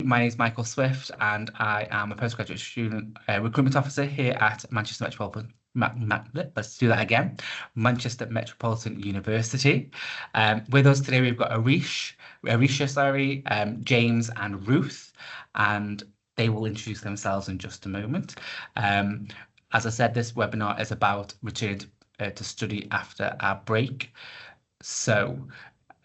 My name is Michael Swift, and I am a postgraduate student recruitment officer here at Manchester Metropolitan. Let's do that again. Manchester Metropolitan University. With us today, we've got Arisha, James, and Ruth, and they will introduce themselves in just a moment. As I said, this webinar is about returning to study after our break. So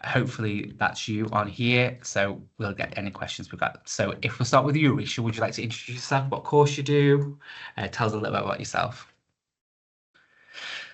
hopefully that's you on here. So we'll get any questions we've got. So if we'll start with you, Arisha, would you like to introduce yourself, what course you do? Tell us a little bit about yourself.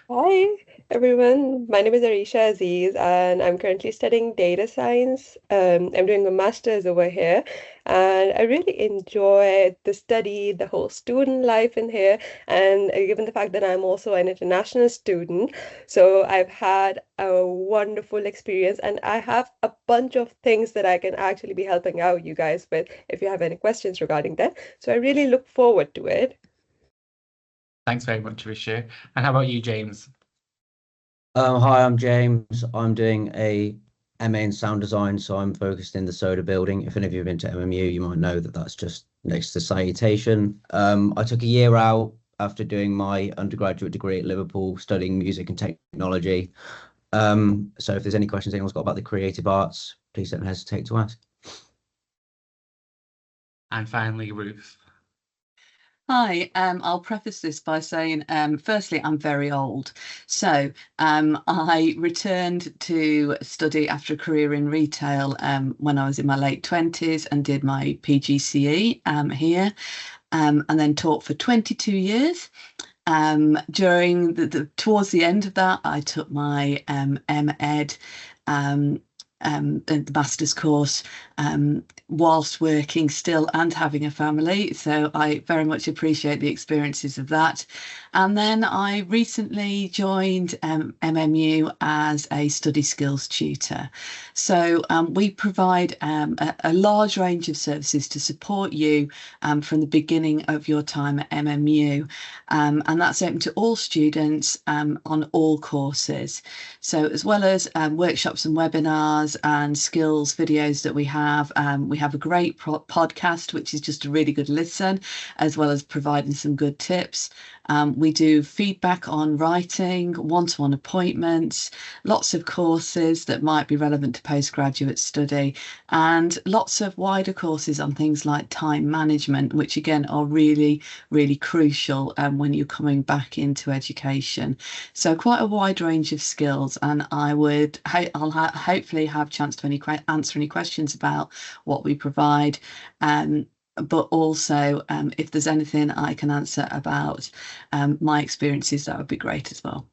Hi, everyone. My name is Arisha Aziz, and I'm currently studying data science. I'm doing a master's over here, and I really enjoy the study, the whole student life in here. And given the fact that I'm also an international student, so I've had a wonderful experience, and I have a bunch of things that I can actually be helping out you guys with if you have any questions regarding that. So I really look forward to it. Thanks very much, Arisha. And how about you, James? Hi, I'm James. I'm doing a MA in sound design, so I'm focused in the soda building. If any of you have been to MMU, you might know that that's just next to Salutation. I took a year out after doing my undergraduate degree at Liverpool, studying music and technology. So if there's any questions anyone's got about the creative arts, please don't hesitate to ask. And finally, Ruth. Hi, I'll preface this by saying, firstly, I'm very old. So I returned to study after a career in retail when I was in my late 20s and did my PGCE here and then taught for 22 years. During towards the end of that, I took my MEd the master's course whilst working still and having a family. So I very much appreciate the experiences of that. And then I recently joined MMU as a study skills tutor. So we provide a large range of services to support you from the beginning of your time at MMU. And that's open to all students on all courses. So as well as workshops and webinars and skills videos that we have a great podcast, which is just a really good listen, as well as providing some good tips. We do feedback on writing, one-to-one appointments, lots of courses that might be relevant to postgraduate study, and lots of wider courses on things like time management, which again are really, really crucial when you're coming back into education. So quite a wide range of skills, and I'll hopefully have a chance to answer any questions about what we provide. But also if there's anything I can answer about my experiences, that would be great as well.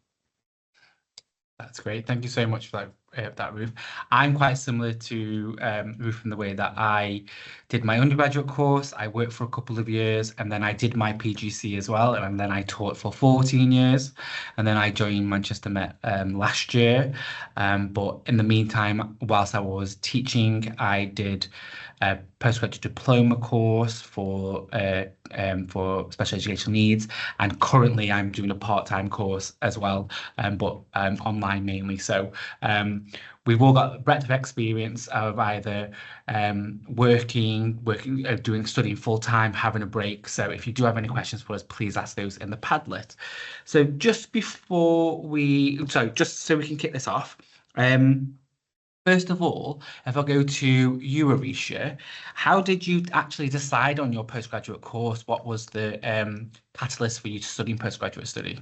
That's great. Thank you so much for that, Ruth. I'm quite similar to Ruth in the way that I did my undergraduate course. I worked for a couple of years, and then I did my PGC as well, and then I taught for 14 years, and then I joined Manchester Met last year. But in the meantime, whilst I was teaching, I did a postgraduate diploma course for special educational needs, and currently I'm doing a part-time course as well, but online mainly. So we've all got a breadth of experience of either studying full-time, having a break. So if you do have any questions for us, please ask those in the Padlet. So just so we can kick this off, first of all, if I go to you, Arisha, how did you actually decide on your postgraduate course? What was the catalyst for you studying postgraduate study?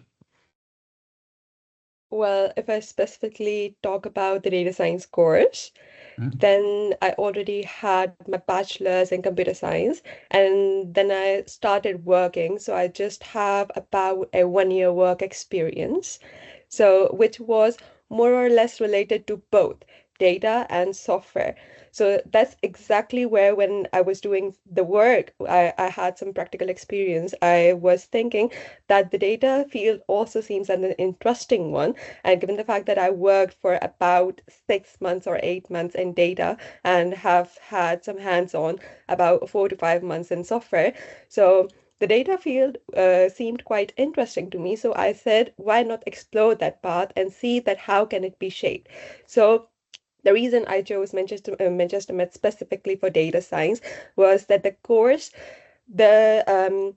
Well, if I specifically talk about the data science course, then I already had my bachelor's in computer science, and then I started working. So I just have about a 1-year work experience, so which was more or less related to both data and software. So that's exactly where, when I was doing the work, I had some practical experience. I was thinking that the data field also seems an interesting one. And given the fact that I worked for about 6 months or 8 months in data and have had some hands-on about 4 to 5 months in software, so the data field seemed quite interesting to me. So I said, why not explore that path and see that how can it be shaped? So The reason I chose Manchester Met specifically for data science was that the course, the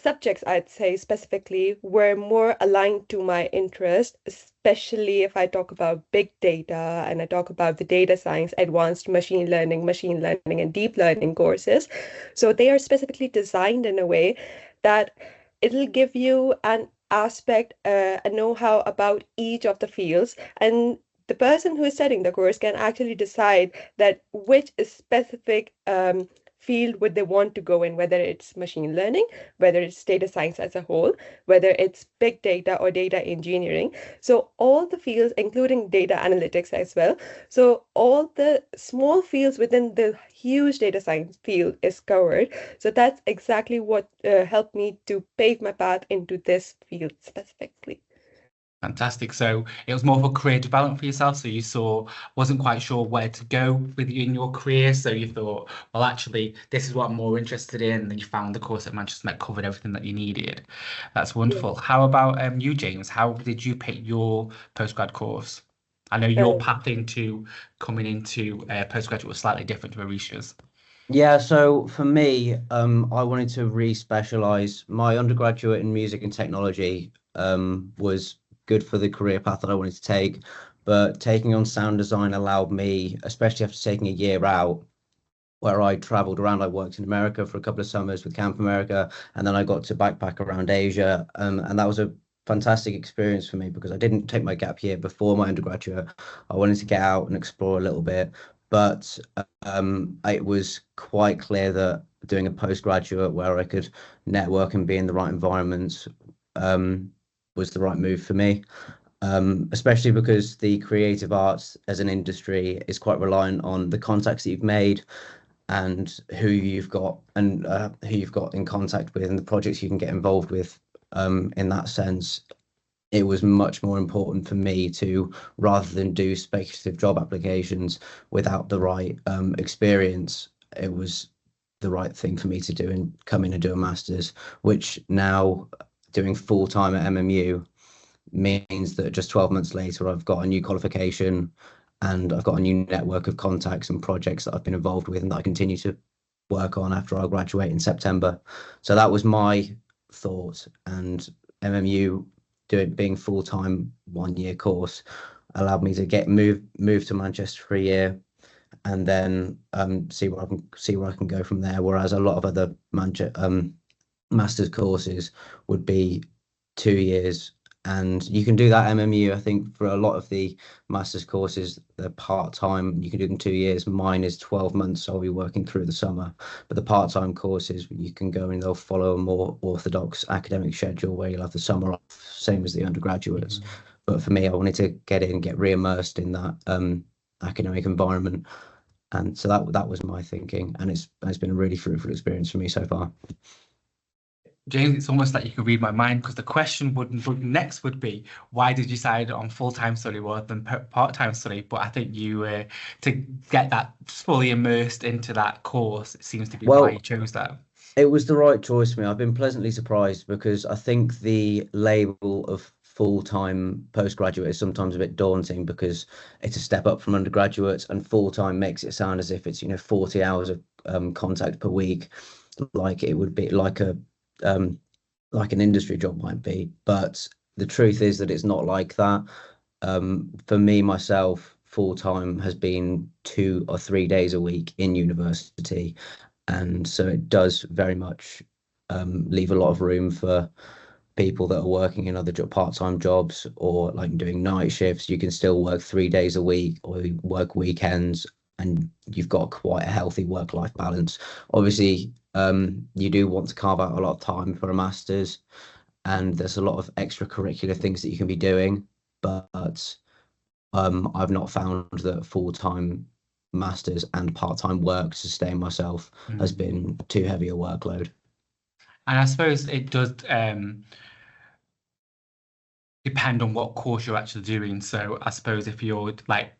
subjects, I'd say specifically, were more aligned to my interest, especially if I talk about big data and I talk about the data science, advanced machine learning, and deep learning courses. So they are specifically designed in a way that it'll give you an aspect, a know-how about each of the fields, and the person who is studying the course can actually decide that which specific field would they want to go in, whether it's machine learning, whether it's data science as a whole, whether it's big data or data engineering. So all the fields, including data analytics as well. So all the small fields within the huge data science field is covered. So that's exactly what helped me to pave my path into this field specifically. Fantastic. So it was more of a career development for yourself. So you wasn't quite sure where to go with you in your career. So you thought, well, actually, this is what I'm more interested in. And then you found the course at Manchester Met covered everything that you needed. That's wonderful. Yeah. How about you, James? How did you pick your postgrad course? I know your path into coming into postgraduate was slightly different to Arisha's. Yeah, so for me, I wanted to re-specialize. My undergraduate in music and technology was good for the career path that I wanted to take, but taking on sound design allowed me, especially after taking a year out, where I traveled around. I worked in America for a couple of summers with Camp America, and then I got to backpack around Asia, and that was a fantastic experience for me because I didn't take my gap year before my undergraduate. I wanted to get out and explore a little bit, but it was quite clear that doing a postgraduate where I could network and be in the right environments was the right move for me. Especially because the creative arts as an industry is quite reliant on the contacts that you've made and who you've got in contact with and the projects you can get involved with. In that sense, it was much more important for me to, rather than do speculative job applications without the right experience, it was the right thing for me to do and come in and do a master's, which now doing full-time at MMU means that just 12 months later, I've got a new qualification and I've got a new network of contacts and projects that I've been involved with and that I continue to work on after I graduate in September. So that was my thought, and MMU being full-time 1-year course allowed me to move to Manchester for a year and then see where I can go from there. Whereas a lot of other master's courses would be 2 years. And you can do that MMU. I think for a lot of the master's courses, they're part-time. You can do them 2 years. Mine is 12 months, so I'll be working through the summer. But the part-time courses, you can go and they'll follow a more orthodox academic schedule where you'll have the summer off, same as the undergraduates. But for me, I wanted to get re-immersed in that academic environment. And so that was my thinking. And it's been a really fruitful experience for me so far. James, it's almost like you can read my mind because the question next would be, why did you decide on full-time study rather than part-time study? But I think you, to get that fully immersed into that course, it seems to be why you chose that. It was the right choice for me. I've been pleasantly surprised because I think the label of full-time postgraduate is sometimes a bit daunting because it's a step up from undergraduates, and full-time makes it sound as if it's 40 hours of contact per week, like it would be like an industry job might be. But the truth is that it's not like that. For me, myself, full-time has been 2 or 3 days a week in university. And so it does very much leave a lot of room for people that are working in other part-time jobs or like doing night shifts. You can still work 3 days a week or work weekends, and you've got quite a healthy work-life balance. Obviously, you do want to carve out a lot of time for a master's, and there's a lot of extracurricular things that you can be doing, but I've not found that full-time masters and part-time work to sustain myself has been too heavy a workload. And I suppose it does depend on what course you're actually doing. So I suppose if you're like,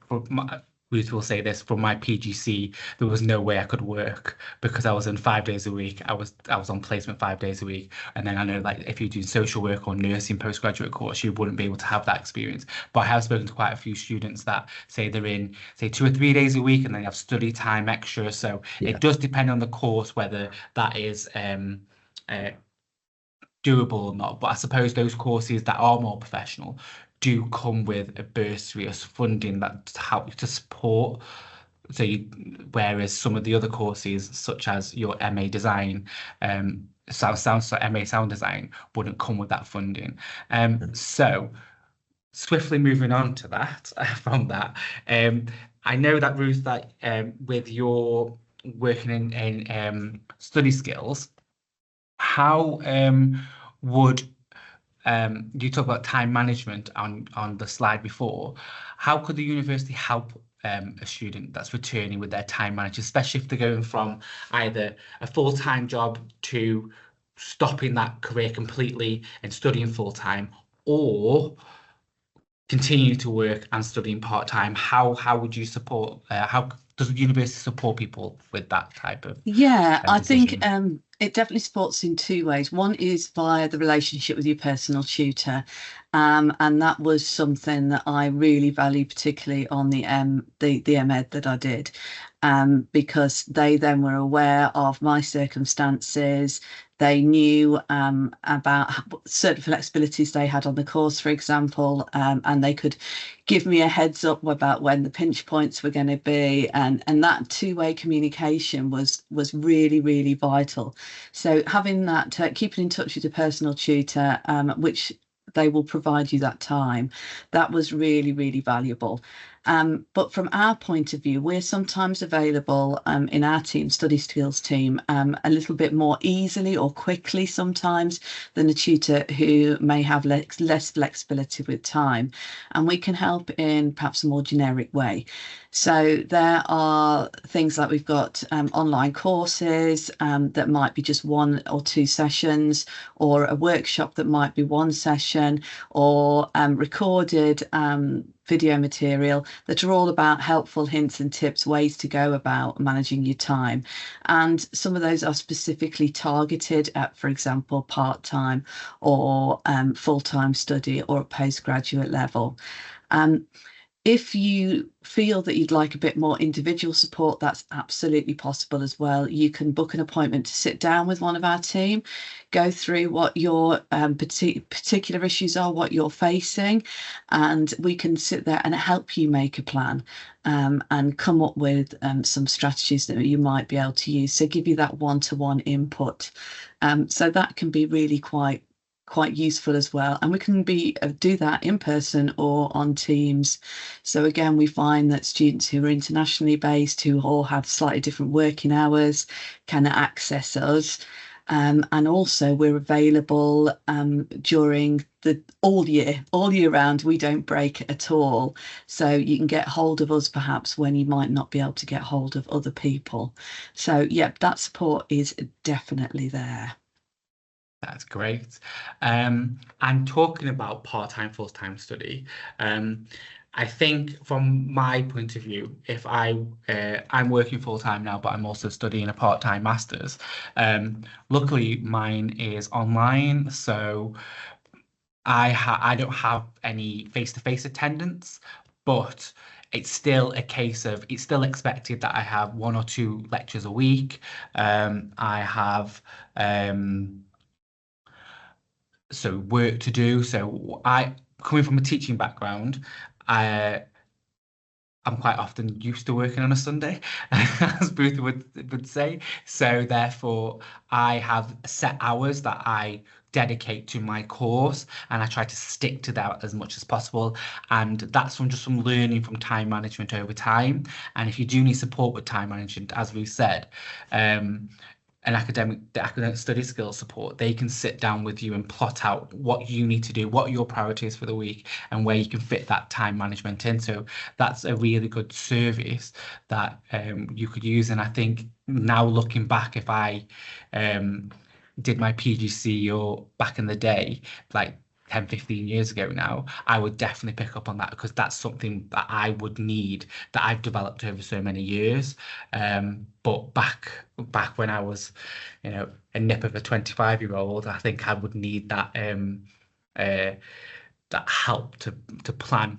Ruth will say this, from my PGC, there was no way I could work because I was in 5 days a week. I was on placement 5 days a week. And then I know, like, if you do social work or nursing postgraduate course, you wouldn't be able to have that experience. But I have spoken to quite a few students that say they're in, say, 2 or 3 days a week, and then they have study time extra. So it does depend on the course whether that is doable or not. But I suppose those courses that are more professional do come with a bursary or funding that help you to support. So whereas some of the other courses, such as your MA design, MA sound design, wouldn't come with that funding. So swiftly moving on to that, from that, I know that, Ruth, that with your working in study skills, how would you talk about time management on the slide before? How could the university help a student that's returning with their time management, especially if they're going from either a full-time job to stopping that career completely and studying full-time, or continue to work and studying part-time? How would you support, how does the university support people with that type of I think decision? it definitely supports in two ways. One is via the relationship with your personal tutor, and that was something that I really value, particularly on the MEd that I did, because they then were aware of my circumstances. They knew about certain flexibilities they had on the course, for example, and they could give me a heads up about when the pinch points were going to be, and that two-way communication was really, really vital. So having that, keeping in touch with your personal tutor, which they will provide you that time, that was really, really valuable. But from our point of view, we're sometimes available in our team, study skills team, a little bit more easily or quickly sometimes than a tutor who may have less flexibility with time. And we can help in perhaps a more generic way. So there are things like we've got online courses that might be just 1 or 2 sessions, or a workshop that might be 1 session, or recorded video material that are all about helpful hints and tips, ways to go about managing your time. And some of those are specifically targeted at, for example, part-time or full-time study or at postgraduate level. If you feel that you'd like a bit more individual support, that's absolutely possible as well. You can book an appointment to sit down with one of our team, go through what your particular issues are, what you're facing, and we can sit there and help you make a plan and come up with some strategies that you might be able to use. So give you that one-to-one input. So that can be really quite useful as well, and we can do that in person or on Teams. So again, we find that students who are internationally based, who all have slightly different working hours, can access us, and also we're available during all year round. We don't break at all, so you can get hold of us perhaps when you might not be able to get hold of other people. So yeah, that support is definitely there. That's great. And talking about part-time, full-time study, I think from my point of view, if I'm working full-time now, but I'm also studying a part-time master's. Luckily, mine is online, so I don't have any face-to-face attendance, but it's still a case of, it's still expected that I have 1 or 2 lectures a week. I have so work to do. So coming from a teaching background, I'm quite often used to working on a Sunday, as Booth would say. So therefore, I have set hours that I dedicate to my course, and I try to stick to that as much as possible. And that's from learning from time management over time. And if you do need support with time management, as we said, the academic study skills support, they can sit down with you and plot out what you need to do, what your priorities for the week, and where you can fit that time management in. So that's a really good service that you could use. And I think now, looking back, if I did my PGC or back in the day, like, 10, 15 years ago now, I would definitely pick up on that, because that's something that I would need, that I've developed over so many years. But back when I was, a nip of a 25-year-old, I think I would need that that help to plan.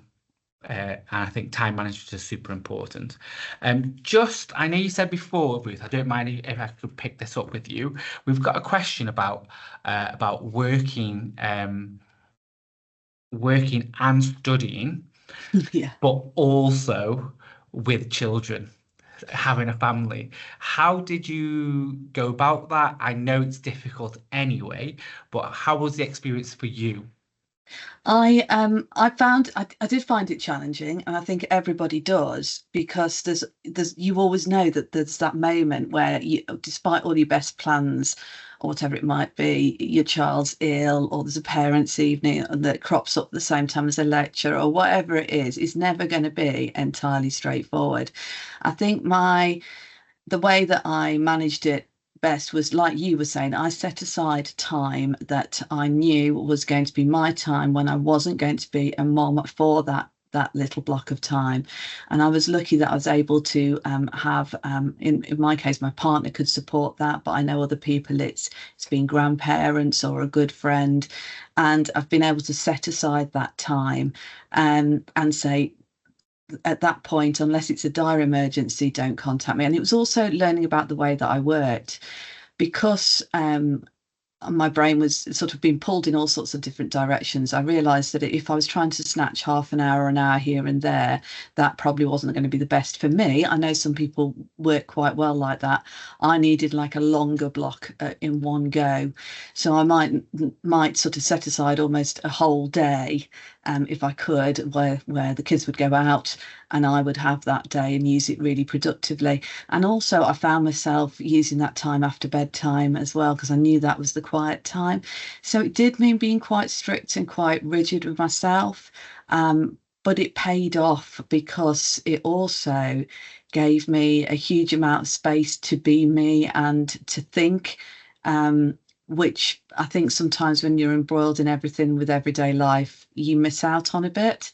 And I think time management is super important. I know you said before, Ruth, I don't mind if I could pick this up with you. We've got a question about working and studying, Yeah. but also with children, having a family. How did you go about that? I know it's difficult anyway, but how was the experience for you? I did find it challenging, and I think everybody does, because there's you always know that there's that moment where despite all your best plans or whatever it might be, your child's ill, or there's a parents' evening that crops up at the same time as a lecture, or whatever it is. It's never going to be entirely straightforward. I think the way that I managed it best was, like you were saying, I set aside time that I knew was going to be my time when I wasn't going to be a mom for that little block of time. And I was lucky that I was able to have, in my case, my partner could support that, but I know other people, it's been grandparents or a good friend, and I've been able to set aside that time and say, at that point, unless it's a dire emergency, don't contact me. And it was also learning about the way that I worked, because my brain was sort of being pulled in all sorts of different directions. I realized that if I was trying to snatch half an hour or an hour here and there, that probably wasn't going to be the best for me. I know some people work quite well like that. I needed like a longer block in one go. So I might sort of set aside almost a whole day, if I could, where the kids would go out and I would have that day and use it really productively. And also I found myself using that time after bedtime as well, because I knew that was the quiet time. So it did mean being quite strict and quite rigid with myself. But it paid off, because it also gave me a huge amount of space to be me and to think, which I think sometimes when you're embroiled in everything with everyday life, you miss out on a bit.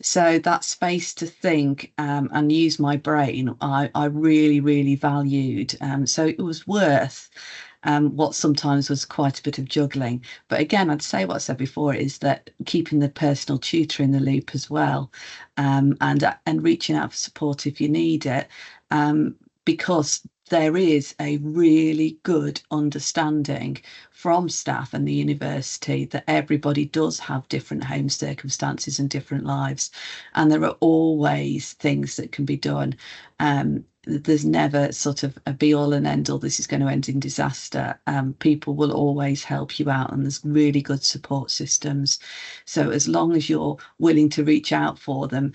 So that space to think and use my brain, I really, really valued. So it was worth what sometimes was quite a bit of juggling. But again, I'd say what I said before is that keeping the personal tutor in the loop as well, and reaching out for support if you need it, because there is a really good understanding from staff and the university that everybody does have different home circumstances and different lives, and there are always things that can be done. There's never sort of a be all and end all, this is going to end in disaster. People will always help you out, and there's really good support systems. So as long as you're willing to reach out for them,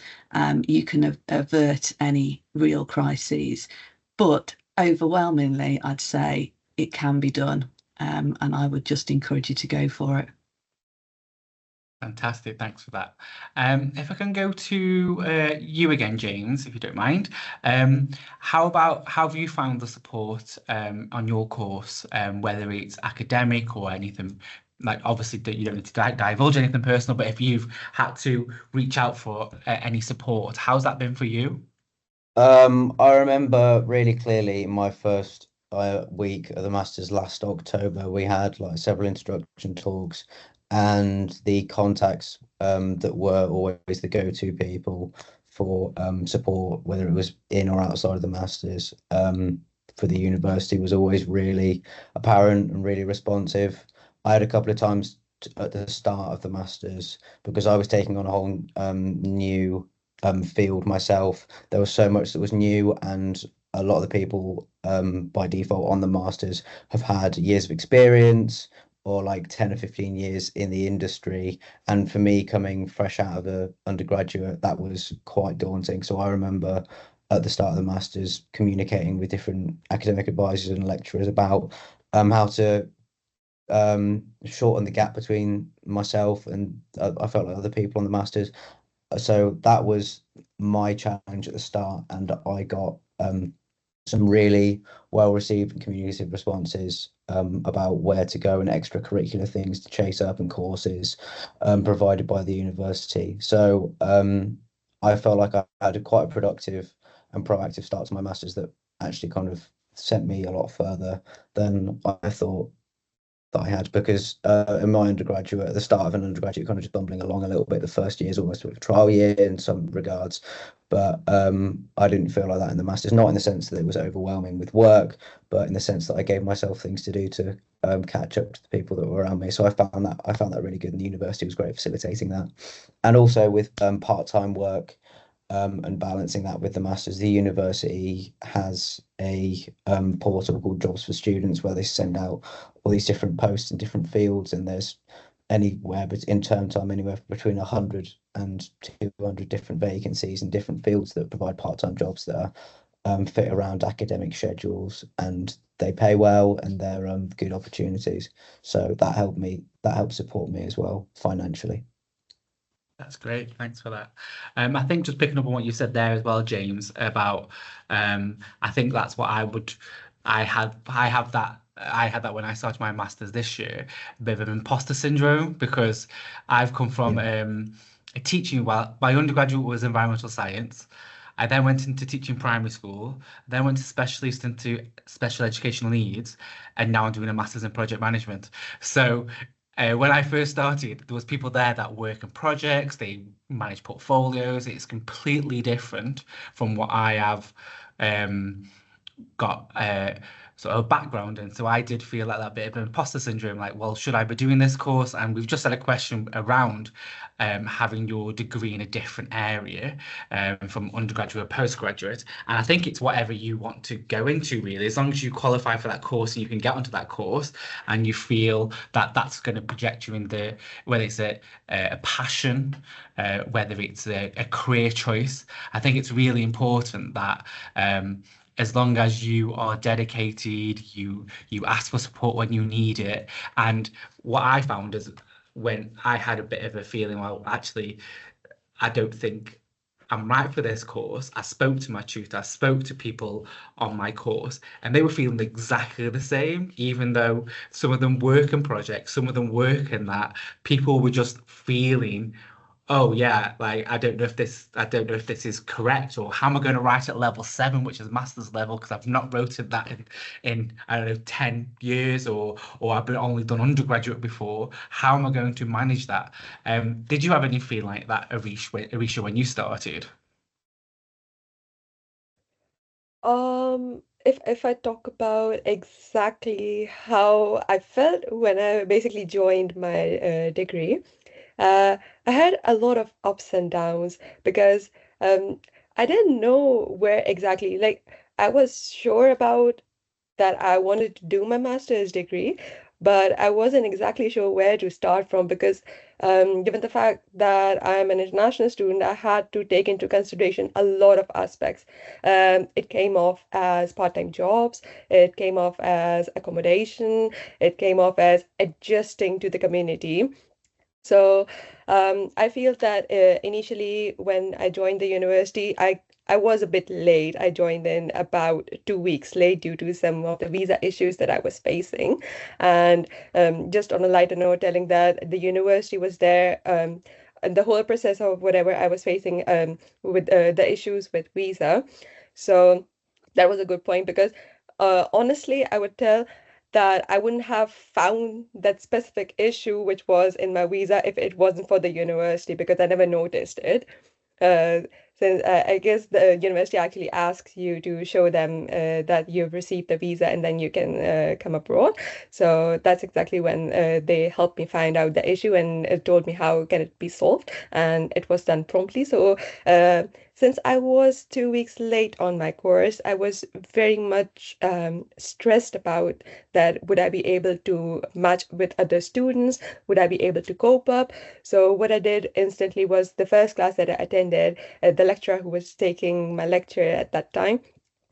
you can avert any real crises. But overwhelmingly, I'd say it can be done, and I would just encourage you to go for it. Fantastic, thanks for that. If I can go to you again, James, if you don't mind. How have you found the support on your course, whether it's academic or anything? Like, obviously, you don't need to divulge anything personal, but if you've had to reach out for any support, how's that been for you? I remember really clearly my first week of the Masters last October. We had like several introduction talks, and the contacts that were always the go-to people for support, whether it was in or outside of the Masters, for the university, was always really apparent and really responsive. I had a couple of times at the start of the Masters, because I was taking on a whole new field myself. There was so much that was new, and a lot of the people by default on the Masters have had years of experience, or like 10 or 15 years in the industry. And for me, coming fresh out of a undergraduate, that was quite daunting. So I remember at the start of the Masters communicating with different academic advisors and lecturers about how to shorten the gap between myself and I felt like other people on the Masters. So that was my challenge at the start, and I got some really well-received and communicative responses about where to go and extracurricular things to chase up and courses provided by the university. So I felt like I had quite a productive and proactive start to my master's that actually kind of sent me a lot further than I thought that I had, because in my undergraduate, at the start of an undergraduate, kind of just bumbling along a little bit. The first year is almost a trial year in some regards, but I didn't feel like that in the masters, not in the sense that it was overwhelming with work, but in the sense that I gave myself things to do to catch up to the people that were around me. So I found that really good, and the university was great at facilitating that. And also with part-time work and balancing that with the masters, the university has a portal called Jobs for Students, where they send out all these different posts in different fields, and there's anywhere, but in term time, anywhere between 100 and 200 different vacancies in different fields that provide part-time jobs that are fit around academic schedules, and they pay well, and they're good opportunities. So that helped support me as well financially. That's great. Thanks for that. I think just picking up on what you said there as well, James, about I think that's what I had that when I started my master's this year, a bit of an imposter syndrome, because I've come from teaching. Well, my undergraduate was environmental science. I then went into teaching primary school, then went to specialist into special educational needs, and now I'm doing a master's in project management. So when I first started, there was people there that work in projects, they manage portfolios. It's completely different from what I have got sort of a background in. So I did feel like that bit of imposter syndrome, like, well, should I be doing this course? And we've just had a question around having your degree in a different area from undergraduate or postgraduate. And I think it's whatever you want to go into, really, as long as you qualify for that course and you can get onto that course and you feel that that's going to project you in whether it's a passion, whether it's a career choice. I think it's really important that as long as you are dedicated, you ask for support when you need it. And what I found is, when I had a bit of a feeling, well, actually, I don't think I'm right for this course, I spoke to my tutor, I spoke to people on my course, and they were feeling exactly the same, even though some of them work in projects, some of them work in that. People were just feeling, oh yeah, like I don't know if this is correct, or how am I going to write at level 7, which is master's level, because I've not wrote that in I don't know 10 years, or I've only done undergraduate before. How am I going to manage that? Did you have any feeling like that, Arisha, when you started? If I talk about exactly how I felt when I basically joined my degree, I had a lot of ups and downs, because I didn't know where exactly, like, I was sure about that I wanted to do my master's degree, but I wasn't exactly sure where to start from, because given the fact that I'm an international student, I had to take into consideration a lot of aspects. It came off as part-time jobs, it came off as accommodation, it came off as adjusting to the community. So I feel that initially when I joined the university, I was a bit late. I joined in about 2 weeks late due to some of the visa issues that I was facing. And just on a lighter note, telling that the university was there, and the whole process of whatever I was facing with the issues with visa. So that was a good point, because honestly, I would tell that I wouldn't have found that specific issue which was in my visa if it wasn't for the university, because I never noticed it. Uh, since I guess the university actually asks you to show them that you've received the visa, and then you can come abroad. So that's exactly when they helped me find out the issue, and told me how can it be solved, and it was done promptly. So since I was 2 weeks late on my course, I was very much stressed about that. Would I be able to match with other students? Would I be able to cope up? So what I did instantly was, the first class that I attended, the lecturer who was taking my lecture at that time,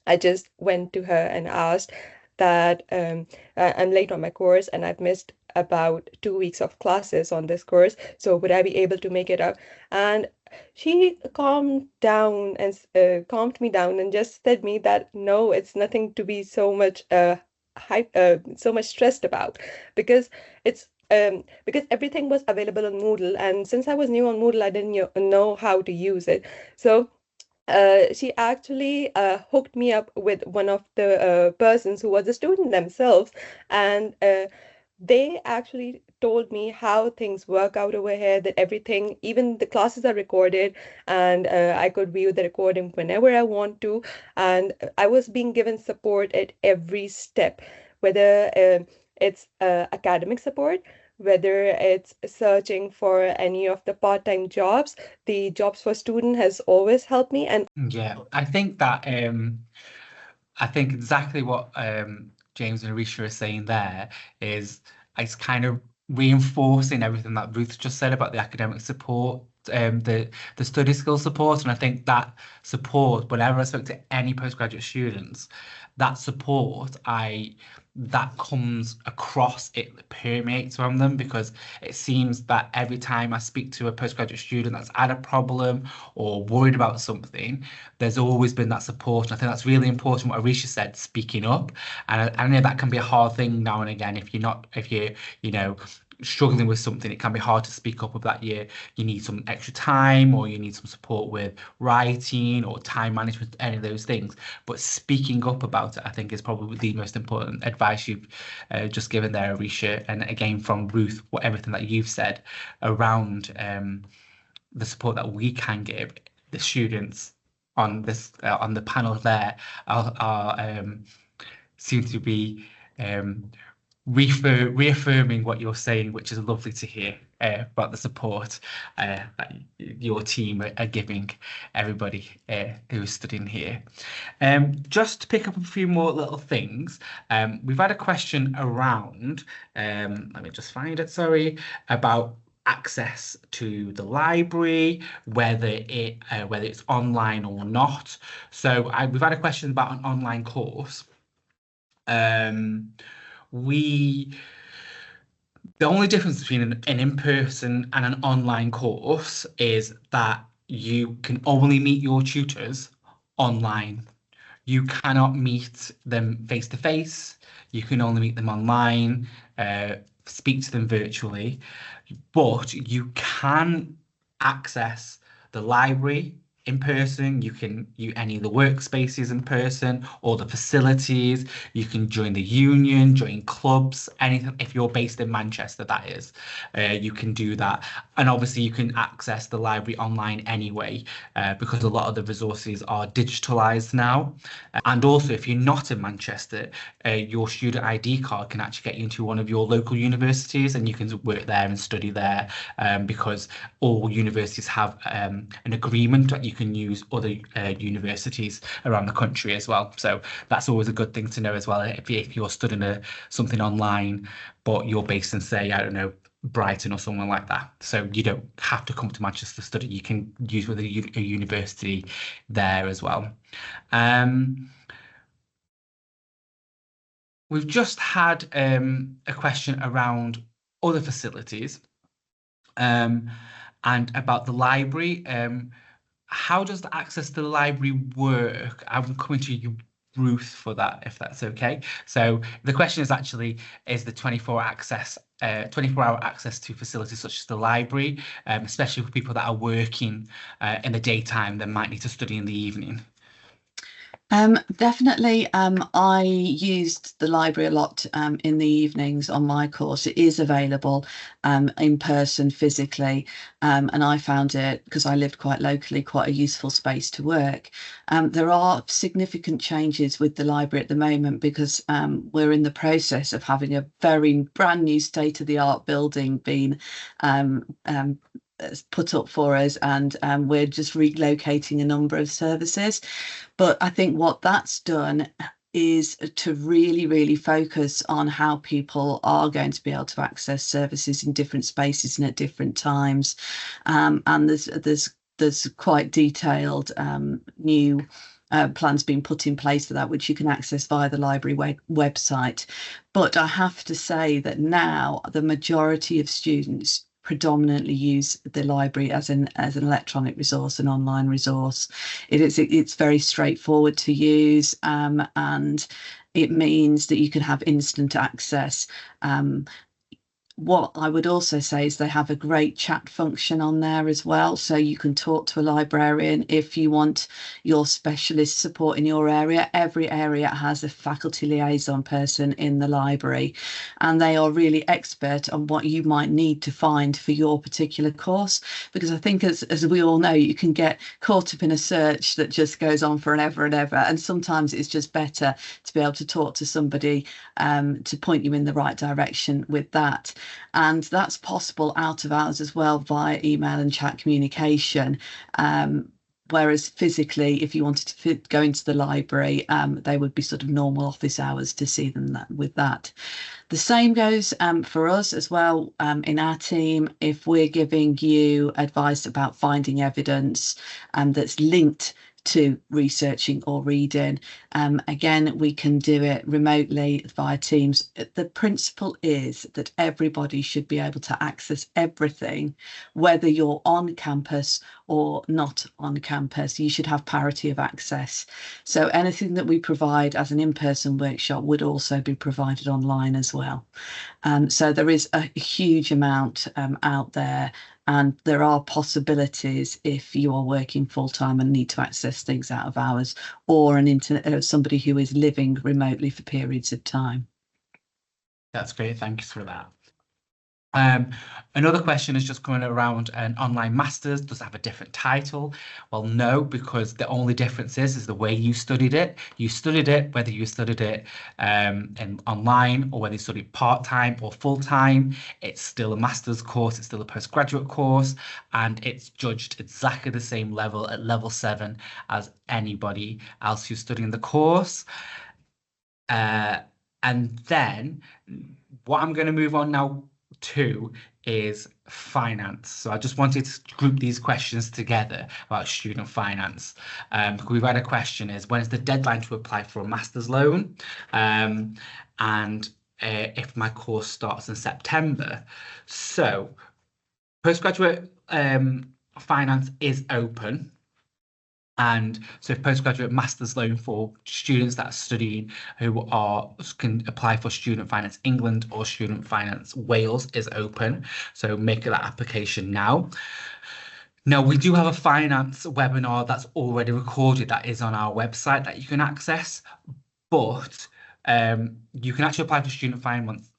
I just went to her and asked that I'm late on my course and I've missed about 2 weeks of classes on this course. So would I be able to make it up? And she calmed me down and just said me that no, it's nothing to be so much so much stressed about, because because everything was available on Moodle, and since I was new on Moodle, I didn't know how to use it. So she actually hooked me up with one of the persons who was a student themselves, and they actually told me how things work out over here, that everything, even the classes are recorded, and I could view the recording whenever I want to. And I was being given support at every step, whether it's academic support, whether it's searching for any of the part-time jobs. The jobs for student has always helped me. And Yeah, I think that I think exactly what James and Arisha are saying there is it's kind of reinforcing everything that Ruth just said about the academic support, the study skill support, and I think that support, whenever I spoke to any postgraduate students, that support that comes across, it permeates from them, because it seems that every time I speak to a postgraduate student that's had a problem or worried about something, there's always been that support. And I think that's really important what Arisha said, speaking up. And I know that can be a hard thing now and again if you're you know struggling with something. It can be hard to speak up about you need some extra time, or you need some support with writing or time management, any of those things. But speaking up about it, I think, is probably the most important advice you've just given there, Arisha. And again, from Ruth, everything that you've said around the support that we can give the students on this on the panel there are seem to be reaffirming what you're saying, which is lovely to hear about the support that your team are giving everybody who's studying here. Just to pick up a few more little things, we've had a question around, let me just find it, sorry, about access to the library, whether it's online or not. So we've had a question about an online course. The only difference between an in-person and an online course is that you can only meet your tutors online. You cannot meet them face to face. You can only meet them online, speak to them virtually, but you can access the library in person. You can any of the workspaces in person, or the facilities. You can join the union, join clubs, anything. If you're based in Manchester, that is, you can do that. And obviously you can access the library online anyway, because a lot of the resources are digitalized now. And also, if you're not in Manchester, your student ID card can actually get you into one of your local universities, and you can work there and study there, because all universities have an agreement that you can use other universities around the country as well. So that's always a good thing to know as well, if you're studying something online, but you're based in, say, I don't know, Brighton or somewhere like that. So you don't have to come to Manchester to study. You can use with a university there as well. We've just had a question around other facilities and about the library. How does the access to the library work? I'm coming to you, Ruth, for that, if that's okay. So the question is actually, is the 24-hour access to facilities such as the library, especially for people that are working in the daytime, that might need to study in the evening? Definitely. I used the library a lot in the evenings on my course. It is available in person, physically, and I found it, because I lived quite locally, quite a useful space to work. There are significant changes with the library at the moment, because we're in the process of having a very brand new state-of-the-art building being put up for us, and we're just relocating a number of services. But I think what that's done is to really focus on how people are going to be able to access services in different spaces and at different times, and there's quite detailed new plans being put in place for that, which you can access via the library website. But I have to say that now the majority of students predominantly use the library as an electronic resource, an online resource. It's very straightforward to use, and it means that you can have instant access. What I would also say is they have a great chat function on there as well. So you can talk to a librarian if you want your specialist support in your area. Every area has a faculty liaison person in the library, and they are really expert on what you might need to find for your particular course. Because I think, as we all know, you can get caught up in a search that just goes on forever and ever. And sometimes it's just better to be able to talk to somebody to point you in the right direction with that. And that's possible out of hours as well via email and chat communication. Whereas physically, if you wanted to go into the library, they would be sort of normal office hours to see them with that. The same goes for us as well in our team. If we're giving you advice about finding evidence that's linked to researching or reading, again, we can do it remotely via Teams. The principle is that everybody should be able to access everything, whether you're on campus or not on campus. You should have parity of access. So anything that we provide as an in-person workshop would also be provided online as well. So there is a huge amount out there, and there are possibilities if you are working full-time and need to access things out of hours, or somebody who is living remotely for periods of time. That's great. Thank you for that. Another question is just coming around an online master's. Does it have a different title? Well, no, because the only difference is the way you studied it. You studied it, whether you studied it online or whether you studied part-time or full-time. It's still a master's course. It's still a postgraduate course, and it's judged exactly the same level at level 7 as anybody else who's studying the course. And then what I'm going to move on now to is finance. So I just wanted to group these questions together about student finance. We've had a question is, when is the deadline to apply for a master's loan? And if my course starts in September. So postgraduate finance is open. And so if postgraduate master's loan for students that are studying who can apply for Student Finance England or Student Finance Wales is open. So make that application now. Now, we do have a finance webinar that's already recorded that is on our website that you can access, but you can actually apply for Student Finance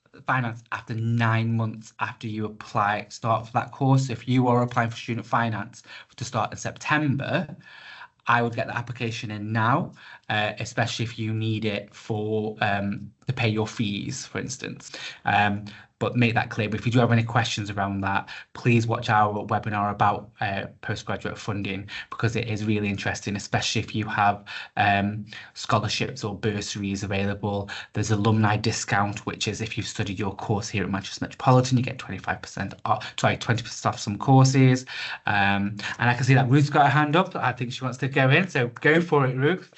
after 9 months after you start for that course. If you are applying for Student Finance to start in September, I would get the application in now, especially if you need it to pay your fees, for instance. But make that clear. But if you do have any questions around that, please watch our webinar about postgraduate funding, because it is really interesting, especially if you have scholarships or bursaries available. There's alumni discount, which is if you've studied your course here at Manchester Metropolitan, you get 25% off, 20% off some courses. And I can see that Ruth's got her hand up. I think she wants to go in, so go for it, Ruth.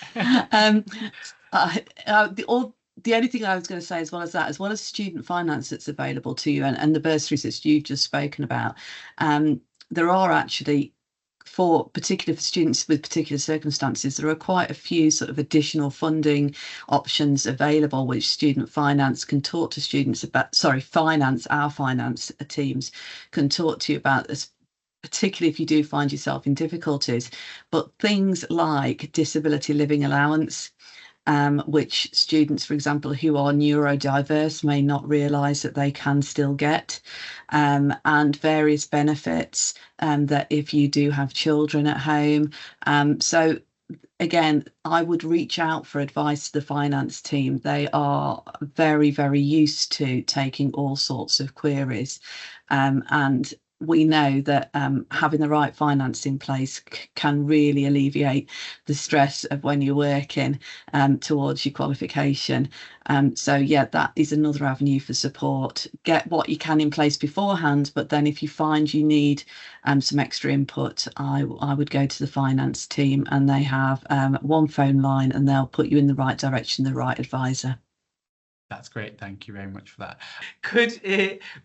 The only thing I was going to say, as well as student finance that's available to you and the bursaries that you've just spoken about, there are actually, particularly for students with particular circumstances, there are quite a few sort of additional funding options available, which student finance can talk to students about. Our finance teams can talk to you about this, particularly if you do find yourself in difficulties. But things like disability living allowance, which students, for example, who are neurodiverse may not realise that they can still get, and various benefits that if you do have children at home. So again, I would reach out for advice to the finance team. They are very, very used to taking all sorts of queries, and we know that having the right finance in place can really alleviate the stress of when you're working towards your qualification. So yeah, that is another avenue for support. Get what you can in place beforehand, but then if you find you need some extra input, I would go to the finance team, and they have one phone line, and they'll put you in the right direction, the right advisor. That's great. Thank you very much for that.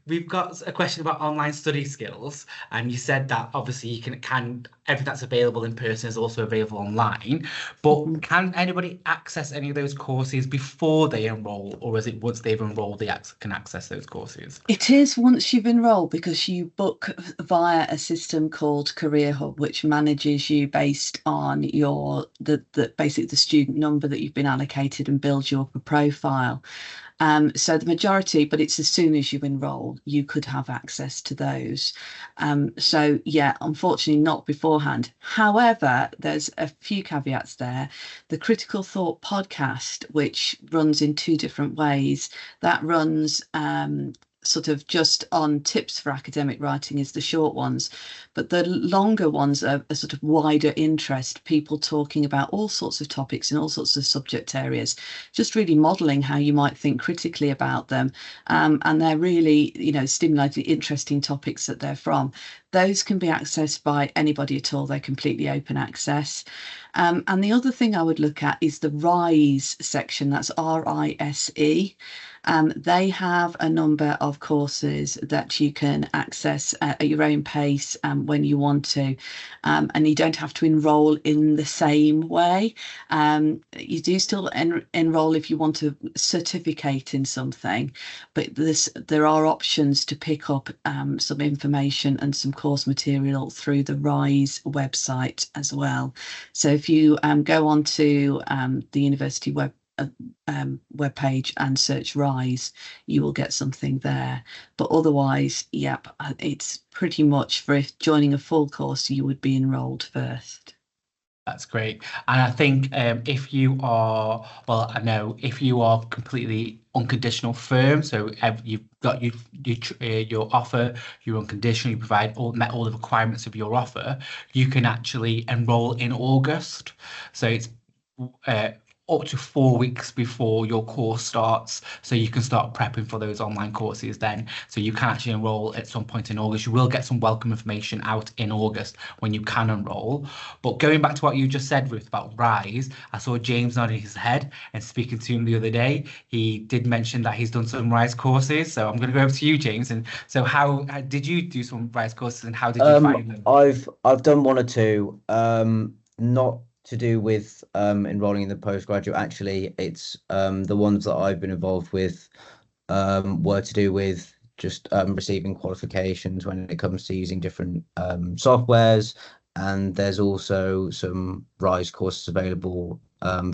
We've got a question about online study skills, and you said that obviously you can everything that's available in person is also available online, but can anybody access any of those courses before they enroll, or is it once they've enrolled they can access those courses? It is once you've enrolled, because you book via a system called Career Hub, which manages you based on your basically the student number that you've been allocated and builds you up a profile. So the majority, but it's as soon as you enroll, you could have access to those. So yeah, unfortunately not beforehand. However, there's a few caveats there. The Critical Thought podcast, which runs in two different ways, that runs sort of just on tips for academic writing is the short ones, but the longer ones are a sort of wider interest, people talking about all sorts of topics in all sorts of subject areas, just really modelling how you might think critically about them, and they're really, you know, stimulating, interesting topics that they're from. Those can be accessed by anybody at all. They're completely open access. And the other thing I would look at is the RISE section. That's RISE. They have a number of courses that you can access at your own pace when you want to, and you don't have to enroll in the same way. You do still enroll if you want a certificate in something, but there are options to pick up some information and some course material through the RISE website as well. So if you go onto the university webpage and search RISE, you will get something there. But otherwise, yep, it's pretty much for if joining a full course, you would be enrolled first. That's great. And I think if you are, well, I know if you are completely unconditional firm, so you've got your offer, you're unconditional, you met all the requirements of your offer, you can actually enroll in August. So it's up to 4 weeks before your course starts, so you can start prepping for those online courses then. So you can actually enroll at some point in August. You will get some welcome information out in August when you can enroll. But going back to what you just said, Ruth, about RISE, I saw James nodding his head, and speaking to him the other day, he did mention that he's done some RISE courses. So I'm going to go over to you, James. And so how did you do some RISE courses, and how did you find them? I've done one or two, not to do with enrolling in the postgraduate. Actually, it's the ones that I've been involved with were to do with just receiving qualifications when it comes to using different softwares. And there's also some RISE courses available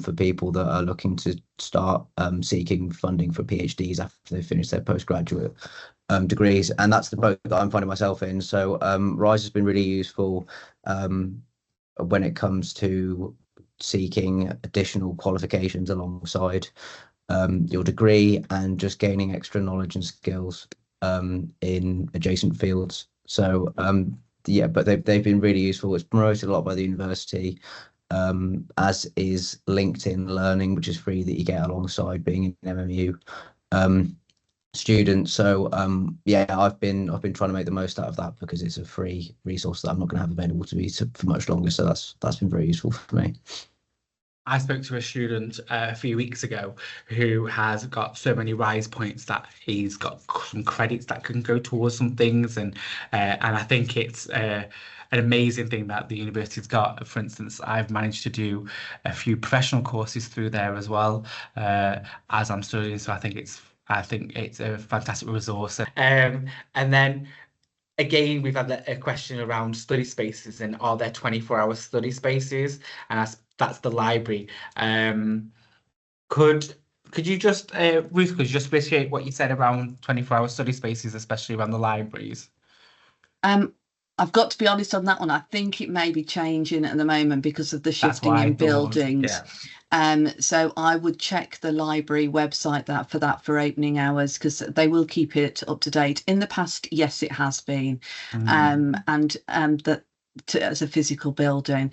for people that are looking to start seeking funding for PhDs after they finish their postgraduate degrees. And that's the boat that I'm finding myself in. So RISE has been really useful when it comes to seeking additional qualifications alongside your degree and just gaining extra knowledge and skills in adjacent fields. So yeah, but they've been really useful. It's promoted a lot by the university, as is LinkedIn Learning, which is free, that you get alongside being an MMU student. So yeah, I've been trying to make the most out of that because it's a free resource that I'm not going to have available to me for much longer. So that's been very useful for me. I spoke to a student a few weeks ago who has got so many RISE points that he's got some credits that can go towards some things, and I think it's an amazing thing that the university's got. For instance, I've managed to do a few professional courses through there as well as I'm studying. So I think it's a fantastic resource. And then again, we've had a question around study spaces, and are there 24-hour study spaces? And that's the library. Could you just, Ruth, could you just appreciate what you said around 24-hour study spaces, especially around the libraries? I've got to be honest on that one. I think it may be changing at the moment because of the shifting in buildings. Yeah. So I would check the library website for opening hours, because they will keep it up to date. In the past, yes, it has been, and that as a physical building.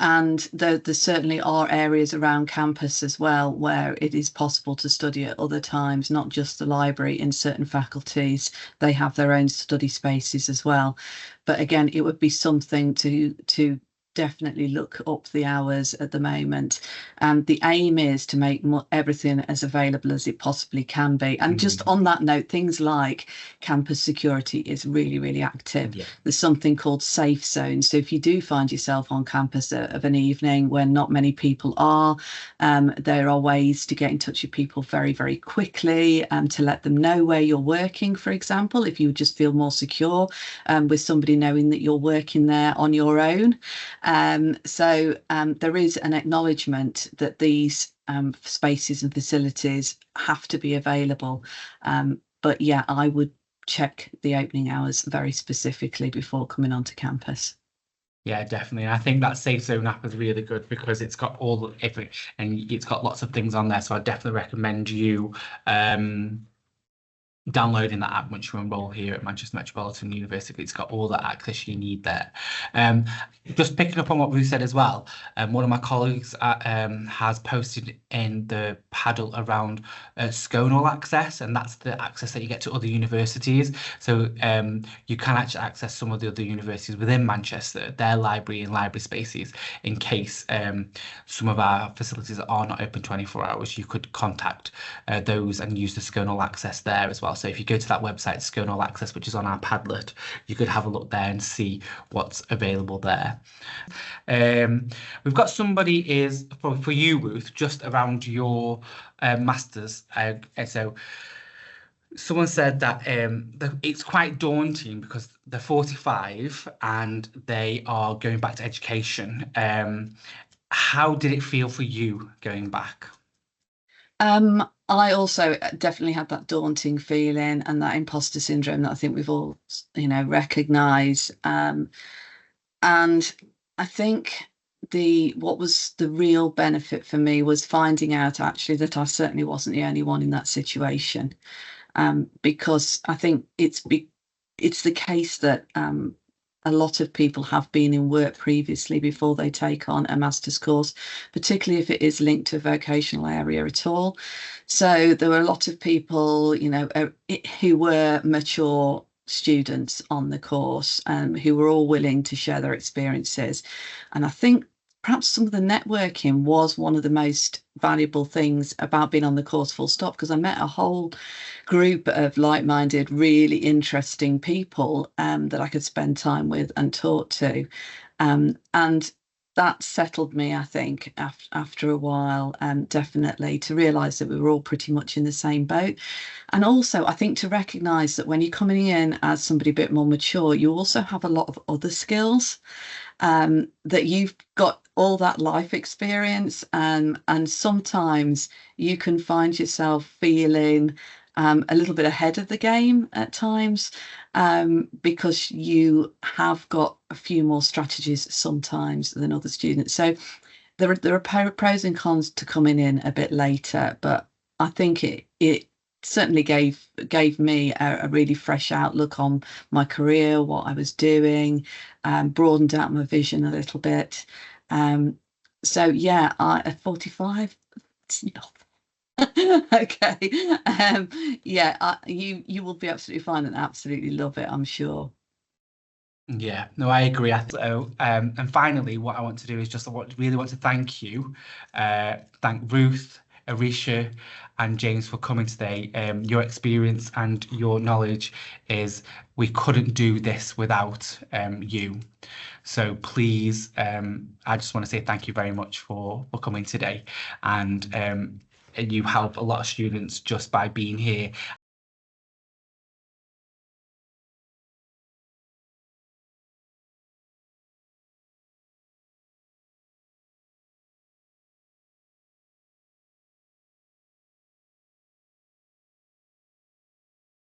And there certainly are areas around campus as well where it is possible to study at other times, not just the library. In certain faculties, they have their own study spaces as well. But again, it would be something to definitely look up the hours at the moment. The aim is to make everything as available as it possibly can be. And just on that note, things like campus security is really, really active. Yeah. There's something called safe zones. So if you do find yourself on campus of an evening when not many people are, there are ways to get in touch with people very, very quickly, to let them know where you're working, for example, if you just feel more secure with somebody knowing that you're working there on your own. So there is an acknowledgement that these spaces and facilities have to be available. But yeah, I would check the opening hours very specifically before coming onto campus. Yeah, definitely. I think that Safe Zone app is really good because it's got all every, and it's got lots of things on there. So I definitely recommend you downloading that app once you enroll here at Manchester Metropolitan University. It's got all the access you need there. Just picking up on what Ruth said as well, one of my colleagues has posted in the paddle around SCONAL access, and that's the access that you get to other universities. So you can actually access some of the other universities within Manchester, their library and library spaces, in case some of our facilities are not open 24 hours. You could contact those and use the SCONAL access there as well. So if you go to that website, SCONAL Access, which is on our Padlet, you could have a look there and see what's available there. We've got somebody is for you, Ruth, just around your masters. So someone said that it's quite daunting because they're 45 and they are going back to education. How did it feel for you going back? I also definitely had that daunting feeling and that imposter syndrome that I think we've all, recognise. And I think what was the real benefit for me was finding out actually that I certainly wasn't the only one in that situation. Because I think it's the case that a lot of people have been in work previously before they take on a master's course, particularly if it is linked to a vocational area at all. So there were a lot of people, who were mature students on the course, who were all willing to share their experiences. And I think perhaps some of the networking was one of the most valuable things about being on the course, full stop, because I met a whole group of like-minded, really interesting people that I could spend time with and talk to. And that settled me, I think, after a while, definitely, to realise that we were all pretty much in the same boat. And also, I think to recognise that when you're coming in as somebody a bit more mature, you also have a lot of other skills, that you've got all that life experience, and sometimes you can find yourself feeling a little bit ahead of the game at times, because you have got a few more strategies sometimes than other students. So there are pros and cons to coming in a bit later, but I think it certainly gave me a really fresh outlook on my career, what I was doing, broadened out my vision a little bit. So yeah, at 45, it's not. Okay. Yeah, you will be absolutely fine and absolutely love it, I'm sure. Yeah, no, I agree. So, and finally, what I want to do is just really want to thank you, thank Ruth, Arisha, and James for coming today. Your experience and your knowledge we couldn't do this without you. So please, I just want to say thank you very much for coming today, and you help a lot of students just by being here